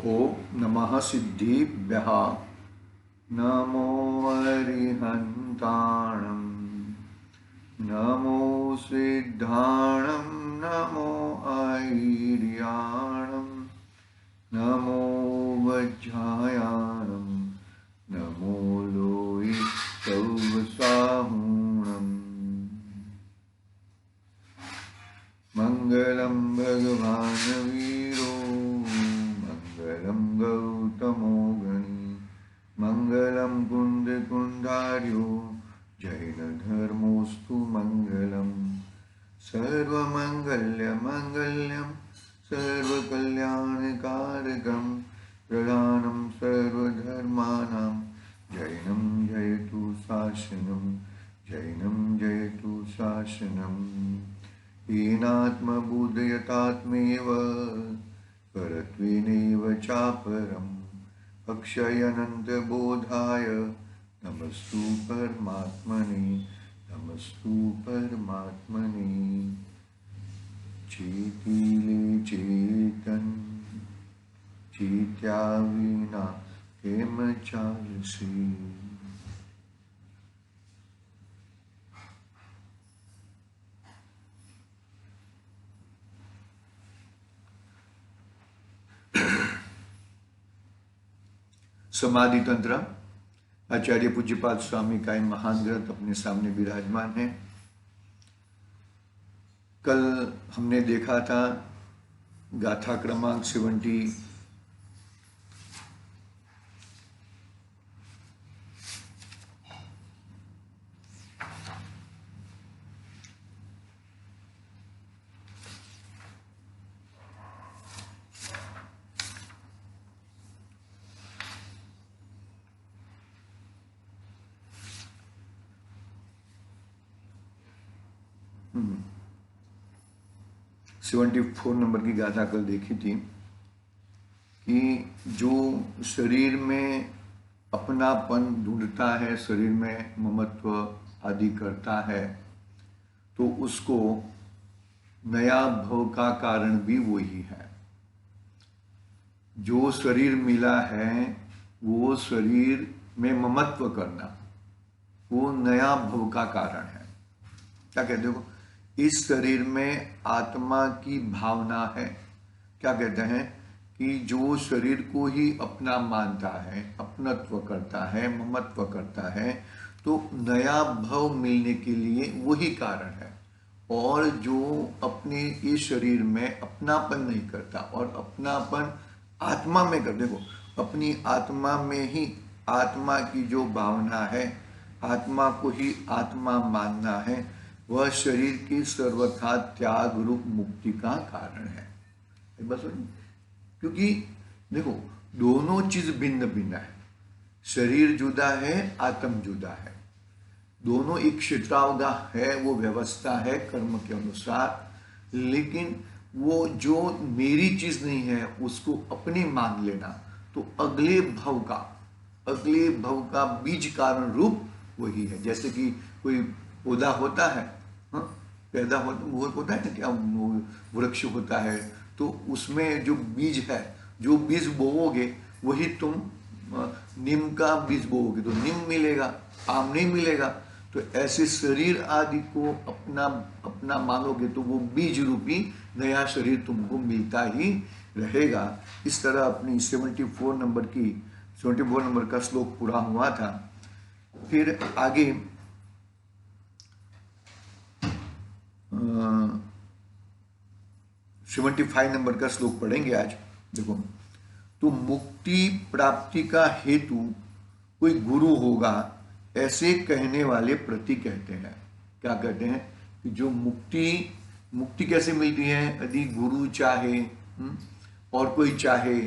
ओम नमः सिद्धिभ्यः नमो अरिहन्ताणं नमो सिद्धाणं नमो ऐर्याणं नमो वज्रायाणं नमो लोहितौवसाहूणम् मंगलम भगवान वीरो मंगलम गौतमो गणी मंगलम कुंद कुंडार्यो जैन धर्मोस्तु मंगलम सर्वमंगल्य मंगल्यम सर्वकल्याणकारकम प्रधानम सर्वधर्माणां जैनम जयतु शासनम जैनम जयतु शासनम येनात्मबुद्धयतात्मेव परत्वेनैव चापरम् अक्षयनन्तबोधाय नमस्तु परमात्मने नमस्तु परमात्मने चेतिले चेतन चेत्या विना केम चालसे। समाधि तंत्र आचार्य पूज्यपाद स्वामी का महान ग्रंथ अपने सामने विराजमान है। कल हमने देखा था गाथा क्रमांक 70 74 नंबर की गाथा कल देखी थी कि जो शरीर में अपनापन ढूंढता है, शरीर में ममत्व आदि करता है, तो उसको नया भव का कारण भी वही है। जो शरीर मिला है वो शरीर में ममत्व करना वो नया भव का कारण है। क्या कहते हो? इस शरीर में आत्मा की भावना है। क्या कहते हैं कि जो शरीर को ही अपना मानता है, अपनत्व करता है, ममत्व करता है, तो नया भव मिलने के लिए वही कारण है। और जो अपने इस शरीर में अपनापन नहीं करता और अपनापन आत्मा में कर, देखो अपनी आत्मा में ही आत्मा की जो भावना है, आत्मा को ही आत्मा मानना है, वह शरीर की सर्वथा त्याग रूप मुक्ति का कारण है। बस क्योंकि देखो दोनों चीज भिन्न भिन्न है। शरीर जुदा है, आत्म जुदा है। दोनों एक क्षेत्रावगाह है, वो व्यवस्था है कर्म के अनुसार। लेकिन वो जो मेरी चीज नहीं है उसको अपनी मान लेना, तो अगले भव का बीज कारण रूप वही है। जैसे कि कोई पौधा होता है, पैदा होता है ना, क्या वृक्ष होता है, तो उसमें जो बीज है, जो बीज बोओगे वही तुम नीम का बीज बोओगे तो नीम मिलेगा, आम नहीं मिलेगा। तो ऐसे शरीर आदि को अपना मानोगे तो वो बीज रूपी नया शरीर तुमको मिलता ही रहेगा। इस तरह अपनी 74 नंबर का श्लोक पूरा हुआ था। फिर आगे 75 नंबर का श्लोक पढ़ेंगे आज। देखो, तो मुक्ति प्राप्ति का हेतु कोई गुरु होगा ऐसे कहने वाले प्रति कहते हैं। क्या कहते हैं कि जो मुक्ति कैसे मिलती है? यदि गुरु चाहे और कोई चाहे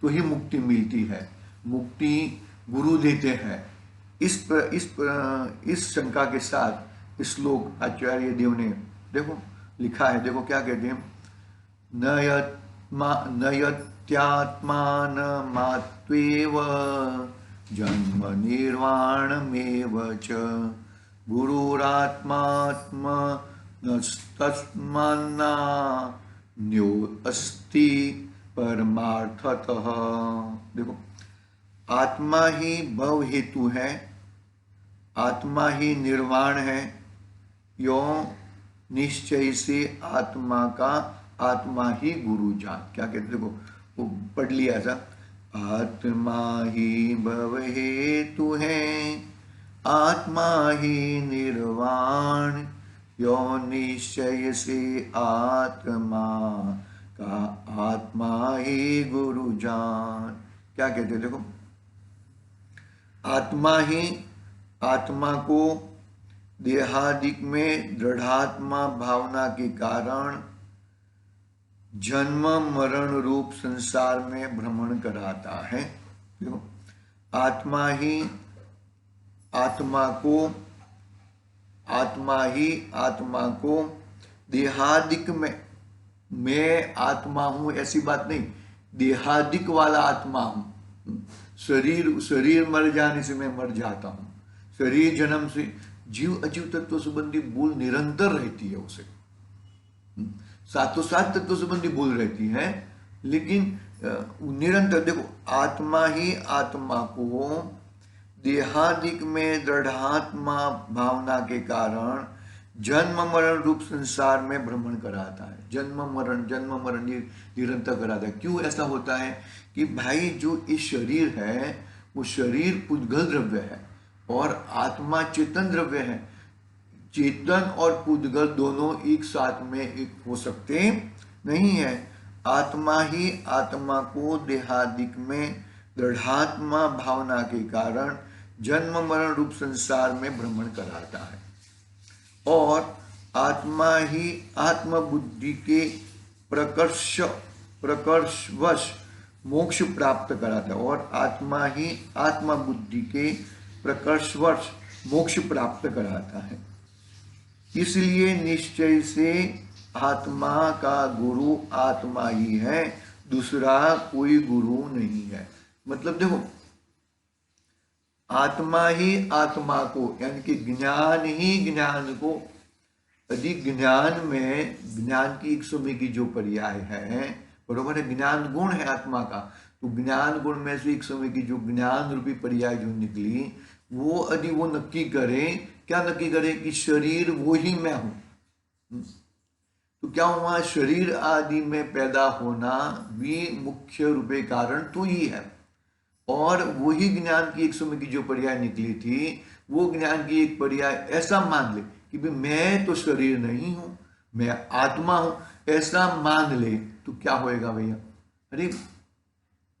तो ही मुक्ति मिलती है। मुक्ति गुरु देते हैं। इस शंका के साथ इस श्लोक आचार्य देव ने देखो लिखा है। देखो क्या कहते हैं, नयत्यात्मानमात्वेव जन्म निर्वाणमेव च गुरुरात्मात्मनस्तस्मान्नान्यो अस्ति परमार्थतः। देखो, आत्मा ही भव हेतु है, आत्मा ही निर्वाण है। यो निश्चय से आत्मा का आत्मा ही गुरु जान। क्या कहते, देखो वो पढ़ लिया ऐसा, आत्मा ही भव हेतु है, आत्मा ही निर्वाण, यो निश्चय से आत्मा का आत्मा ही गुरु जान। क्या कहते, देखो आत्मा ही, आत्मा को देहादिक में दृढ़ात्मा भावना के कारण जन्म मरण रूप संसार में भ्रमण कराता है। देखो, आत्मा ही आत्मा को, आत्मा ही आत्मा को देहादिक में, मैं आत्मा हूं ऐसी बात नहीं, देहादिक वाला आत्मा हूं। शरीर मर जाने से मैं मर जाता हूं, शरीर जन्म से, जीव अजीव तत्व संबंधी भूल निरंतर रहती है उसे, साथों साथ तत्व संबंधी भूल रहती है, लेकिन निरंतर। देखो, आत्मा ही आत्मा को देहादिक में दृढ़ात्मा भावना के कारण जन्म मरण रूप संसार में भ्रमण कराता है। जन्म मरण निरंतर कराता है। क्यों ऐसा होता है कि भाई जो इस शरीर है वो शरीर पुद्गल द्रव्य है और आत्मा चेतन द्रव्य है। चेतन और पुद्गल दोनों एक साथ में एक हो सकते नहीं है। आत्मा ही आत्मा को देहादिक में दृढ़ात्मा भावना के कारण जन्म मरण रूप संसार में भ्रमण कराता है और आत्मा ही आत्म बुद्धि के प्रकर्षवश मोक्ष प्राप्त कराता है और आत्मा ही आत्मा बुद्धि के प्रकर्षवश मोक्ष प्राप्त कराता है। इसलिए निश्चय से आत्मा का गुरु आत्मा ही है, दूसरा कोई गुरु नहीं है। मतलब देखो, आत्मा ही आत्मा को, यानी कि ज्ञान ही ज्ञान को, यदि ज्ञान में, ज्ञान की एक समय की जो पर्याय है, बरोबर है, ज्ञान गुण है आत्मा का, तो ज्ञान गुण में से एक समय की जो ज्ञान रूपी पर्याय जो निकली, वो यदि वो नक्की करे, क्या नक्की करे कि शरीर वो ही मैं हूं, तो क्या हुआ, शरीर आदि में पैदा होना भी मुख्य रूपे कारण तो ही है। और वही ज्ञान की एक समय की जो पर्याय निकली थी, वो ज्ञान की एक पर्याय ऐसा मान ले कि भाई मैं तो शरीर नहीं हूं, मैं आत्मा हूं, ऐसा मान ले, तो क्या होएगा भैया, अरे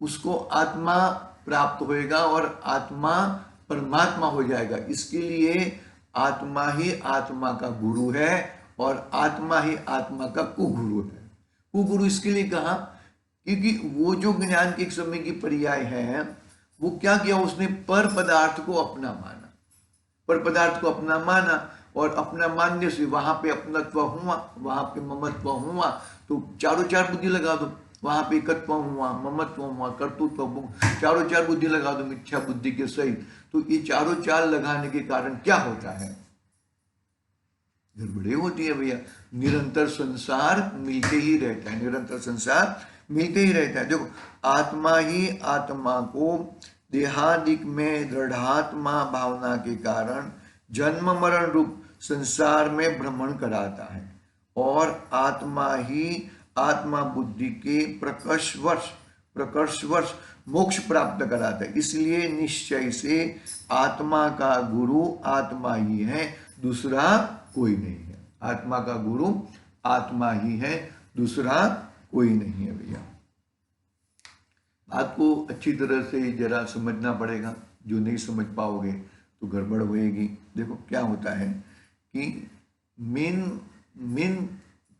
उसको आत्मा प्राप्त होएगा और आत्मा परमात्मा हो जाएगा। इसके लिए आत्मा ही आत्मा का गुरु है और आत्मा ही आत्मा का कुगुरु है। कुगुरु इसके लिए कहा क्योंकि वो जो ज्ञान के एक समय की पर्याय है, वो क्या किया, उसने पर पदार्थ को अपना माना, पर पदार्थ को अपना माना और अपना मानने से वहां पे अपनत्व हुआ, वहां पे ममत्व हुआ, तो चारों चार बुद्धि लगा दो, वहां पे एकत्व हुआ, ममत्व हुआ, कर्तृत्व, चारों चार बुद्धि लगा दो मिथ्या बुद्धि के सहित। तो ये चारों चार लगाने के कारण क्या होता है, गड़बड़ी होती है भैया। निरंतर संसार मिलते ही रहता है, निरंतर संसार मिलते ही रहता है। देखो, आत्मा ही आत्मा को देहादिक में दृढ़ात्मा भावना के कारण जन्म मरण रूप संसार में भ्रमण कराता है और आत्मा ही आत्मा बुद्धि के प्रकर्षवश मोक्ष प्राप्त कराता है। इसलिए निश्चय से आत्मा का गुरु आत्मा ही है, दूसरा कोई नहीं है। आत्मा का गुरु आत्मा ही है, दूसरा कोई नहीं है भैया। आपको अच्छी तरह से जरा समझना पड़ेगा, जो नहीं समझ पाओगे तो गड़बड़ होएगी। देखो क्या होता है कि मेन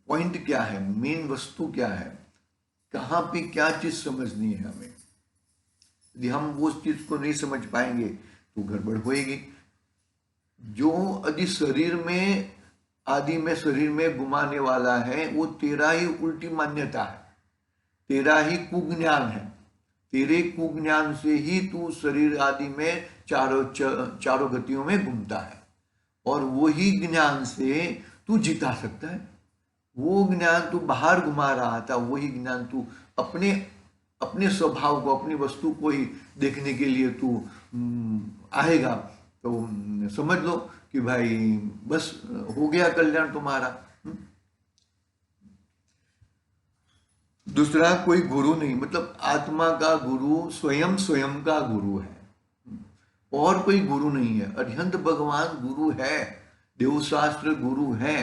पॉइंट क्या है, मेन वस्तु क्या है, कहाँ पे क्या चीज समझनी है हमें। यदि हम वो चीज को नहीं समझ पाएंगे तो गड़बड़ होएगी। जो यदि शरीर में आदि में शरीर में घुमाने वाला है, वो तेरा ही उल्टी मान्यता है, तेरा ही कुज्ञान है। तेरे कुज्ञान से ही तू शरीर आदि में चारों गतियों में घूमता है और वही ज्ञान से तू जिता सकता है। वो ज्ञान तू बाहर घुमा रहा था, वही ज्ञान तू अपने अपने स्वभाव को, अपनी वस्तु को ही देखने के लिए तू आएगा तो समझ लो कि भाई बस हो गया कल्याण तुम्हारा। दूसरा, कोई गुरु नहीं, मतलब आत्मा का गुरु स्वयं स्वयं का गुरु है, और कोई गुरु नहीं है। अरिहंत भगवान गुरु है, देवशास्त्र गुरु है,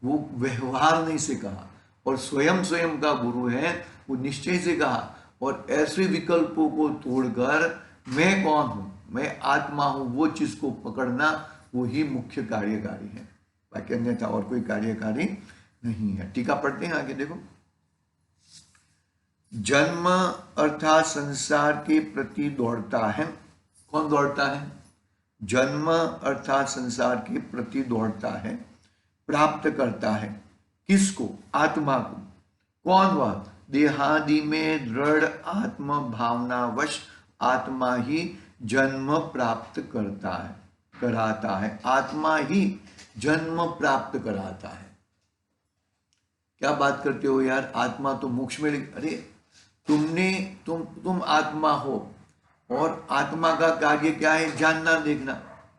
वो व्यवहार नहीं से कहा, और स्वयं स्वयं का गुरु है, वो निश्चय से कहा। और ऐसे विकल्पों को तोड़कर मैं कौन हूं, मैं आत्मा हूं, वो चीज को पकड़ना, वो ही मुख्य कार्यकारी है, बाकी अन्यथा और कोई कार्यकारी नहीं है। टीका पढ़ते हैं, आगे देखो। जन्म अर्थात संसार के प्रति दौड़ता है। कौन दौड़ता है? जन्म अर्थात संसार के प्रति दौड़ता है, प्राप्त करता है किसको? आत्मा को। कौन वह? देहादि में दृढ़ आत्म भावनावश आत्मा ही जन्म प्राप्त करता है, कराता है। आत्मा ही जन्म प्राप्त कराता है। क्या बात करते हो यार, आत्मा तो मोक्ष में, अरे तुम आत्मा हो, और आत्मा का कार्य क्या है? जानना, देखना,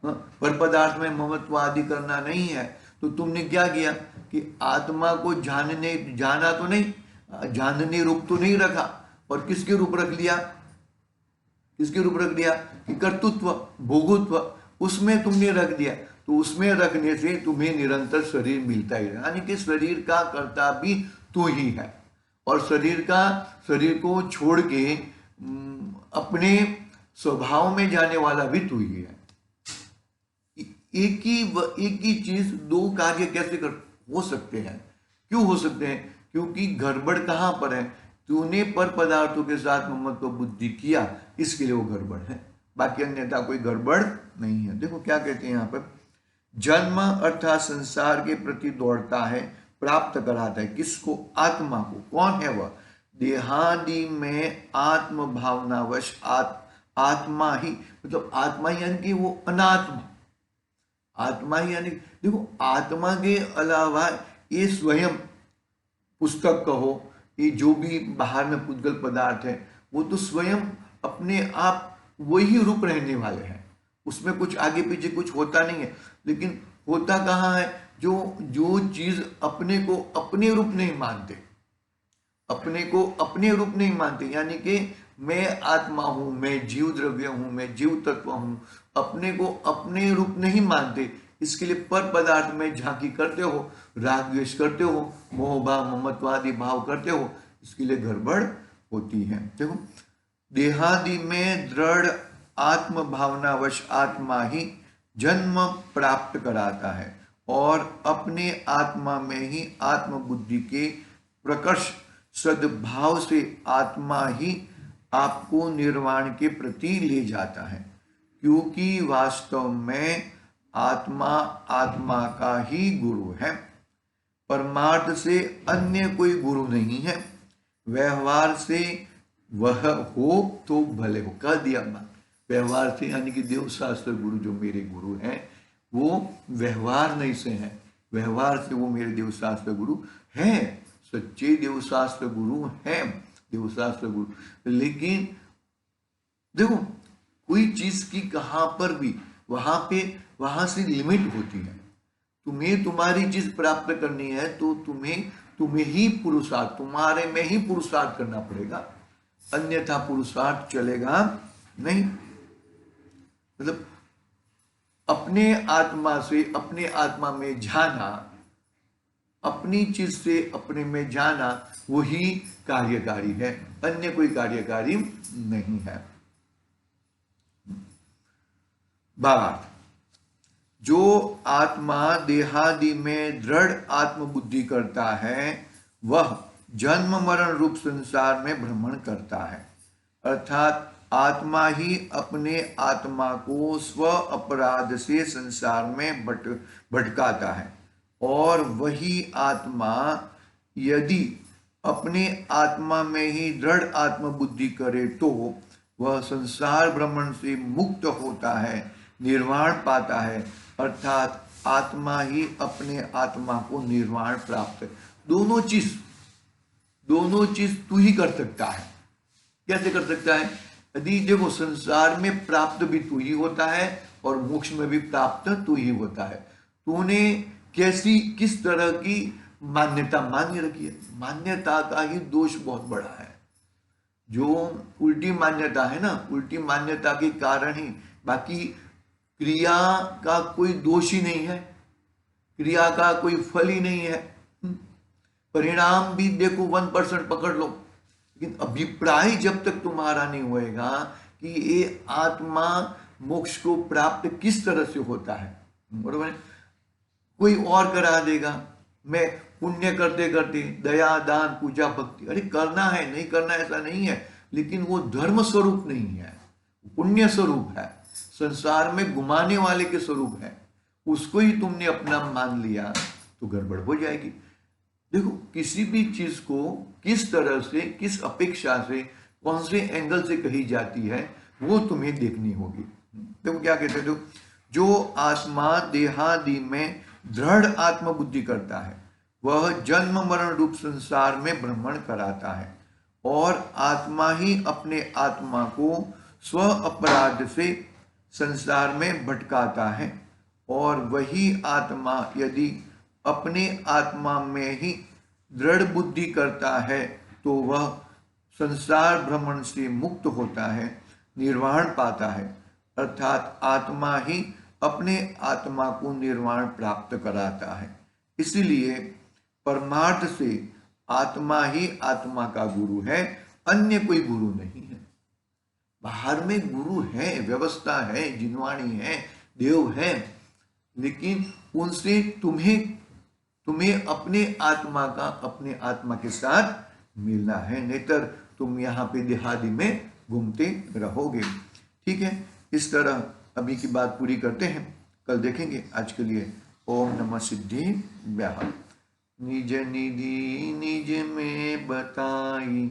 पर पदार्थ में ममत्व आदि करना नहीं है। तो तुमने क्या किया कि आत्मा को जाना तो नहीं, जानने रूप तो नहीं रखा, और किसके रूप रख लिया? किसके रूप रख दिया? कि कर्तृत्व, भोगत्व, उसमें तुमने रख दिया। तो उसमें रखने से तुम्हें निरंतर शरीर मिलता ही है, यानी कि शरीर का कर्ता भी तू ही है, और शरीर को छोड़ के अपने स्वभाव में जाने वाला भी तू ही है। एक ही चीज दो कार्य कैसे हो सकते हैं? क्यों हो सकते हैं? क्योंकि गड़बड़ कहां पर है? तूने पर पदार्थों के साथ ममत्व बुद्धि किया, इसके लिए वो गड़बड़ है, बाकी अन्यथा कोई गड़बड़ नहीं है। देखो क्या कहते हैं यहाँ पर, जन्म अर्थात संसार के प्रति दौड़ता है, प्राप्त कराता है किसको? आत्मा को। कौन है वह? देहादि में आत्म भावनावश आत्मा ही, मतलब आत्मा ही यानी कि वो अनात्मा, आत्मा ही यानी देखो, आत्मा के अलावा ये स्वयं पुस्तक कहो, ये जो भी बाहर में पुद्गल पदार्थ है, वो तो स्वयं अपने आप वही रूप रहने वाले हैं, उसमें कुछ आगे पीछे कुछ होता नहीं है। लेकिन होता कहाँ है? जो चीज अपने को अपने रूप नहीं मानते, अपने को अपने रूप नहीं मानते, यानी कि मैं आत्मा हूं, मैं जीव द्रव्य हूं, मैं जीव तत्व हूं, अपने को अपने रूप नहीं मानते। इसके लिए पर पदार्थ में झांकी करते हो, राग द्वेष करते हो, मोह भाव ममत्वादि भाव करते हो, इसके लिए गड़बड़ होती है। देखो, देहादि में दृढ़ आत्म भावनावश आत्मा ही जन्म प्राप्त कराता है, और अपने आत्मा में ही आत्म बुद्धि के प्रकर्ष सद्भाव से आत्मा ही आपको निर्वाण के प्रति ले जाता है, क्योंकि वास्तव में आत्मा का ही गुरु है। परमार्थ से अन्य कोई गुरु नहीं है, व्यवहार से वह हो तो भले हो। कह दिया बात, व्यवहार से यानी कि देवशास्त्र गुरु जो मेरे गुरु हैं वो व्यवहार नहीं से हैं, व्यवहार से वो मेरे देवशास्त्र गुरु हैं, सच्चे देवशास्त्र गुरु हैं, देवशास्त्र गुरु। लेकिन देखो, कोई चीज की कहां पर भी वहां से लिमिट होती है। तुम्हें तुम्हारी चीज प्राप्त करनी है तो तुम्हें ही पुरुषार्थ, तुम्हारे में ही पुरुषार्थ करना पड़ेगा, अन्यथा पुरुषार्थ चलेगा नहीं। मतलब अपने आत्मा से अपने आत्मा में जाना, अपनी चीज से अपने में जाना, वही कार्यकारी है, अन्य कोई कार्यकारी नहीं है। भावार्थ, जो आत्मा देहादि में दृढ़ आत्म बुद्धि करता है वह जन्म मरण रूप संसार में भ्रमण करता है, अर्थात आत्मा ही अपने आत्मा को स्व अपराध से संसार में भटकाता है, और वही आत्मा यदि अपने आत्मा में ही दृढ़ आत्म बुद्धि करे तो वह संसार भ्रमण से मुक्त होता है, निर्वाण पाता है, अर्थात आत्मा ही अपने आत्मा को निर्वाण प्राप्त है। दोनों चीज तू ही कर सकता है। कैसे कर सकता है? यदि देखो संसार में प्राप्त भी तू ही होता है और मोक्ष में भी प्राप्त तू ही होता है। तूने कैसी किस तरह की मान्यता मान रखी है? मान्यता का ही दोष बहुत बड़ा है। जो उल्टी मान्यता है ना, उल्टी मान्यता के कारण ही, बाकी क्रिया का कोई दोष ही नहीं है, क्रिया का कोई फल ही नहीं है। परिणाम भी देखो 1% पकड़ लो, लेकिन अभिप्राय जब तक तुम्हारा नहीं होएगा कि ये आत्मा मोक्ष को प्राप्त किस तरह से होता है, बरोबर है? कोई और करा देगा, मैं पुण्य करते करते दया दान पूजा भक्ति, अरे करना है, नहीं करना ऐसा नहीं है, लेकिन वो धर्म स्वरूप नहीं है, पुण्य स्वरूप है, संसार में घुमाने वाले के स्वरूप है। उसको ही तुमने अपना मान लिया तो गड़बड़ हो जाएगी। देखो किसी भी चीज को किस तरह से, किस अपेक्षा से, कौन से एंगल से कही जाती है वो तुम्हें देखनी होगी। देखो क्या कहते हैं, जो आत्मा देहादि में दृढ़ आत्मबुद्धि करता है वह जन्म मरण रूप संसार में भ्रमण कराता है और आत्मा ही अपने आत्मा को स्व अपराध से संसार में भटकाता है। और वही आत्मा यदि अपने आत्मा में ही दृढ़ बुद्धि करता है तो वह संसार भ्रमण से मुक्त होता है, निर्वाण पाता है, अर्थात आत्मा ही अपने आत्मा को निर्वाण प्राप्त कराता है। इसलिए परमार्थ से आत्मा ही आत्मा का गुरु है, अन्य कोई गुरु नहीं है। बाहर में गुरु है, व्यवस्था है, जिनवाणी है, देव है, लेकिन उनसे तुम्हें अपने आत्मा का अपने आत्मा के साथ मिलना है, नेतर तुम यहाँ पे देहादि में घूमते रहोगे। ठीक है, इस तरह अभी की बात पूरी करते हैं, कल देखेंगे। आज के लिए ओम नमः सिद्धि व्याहत। निज निधि निज में बताई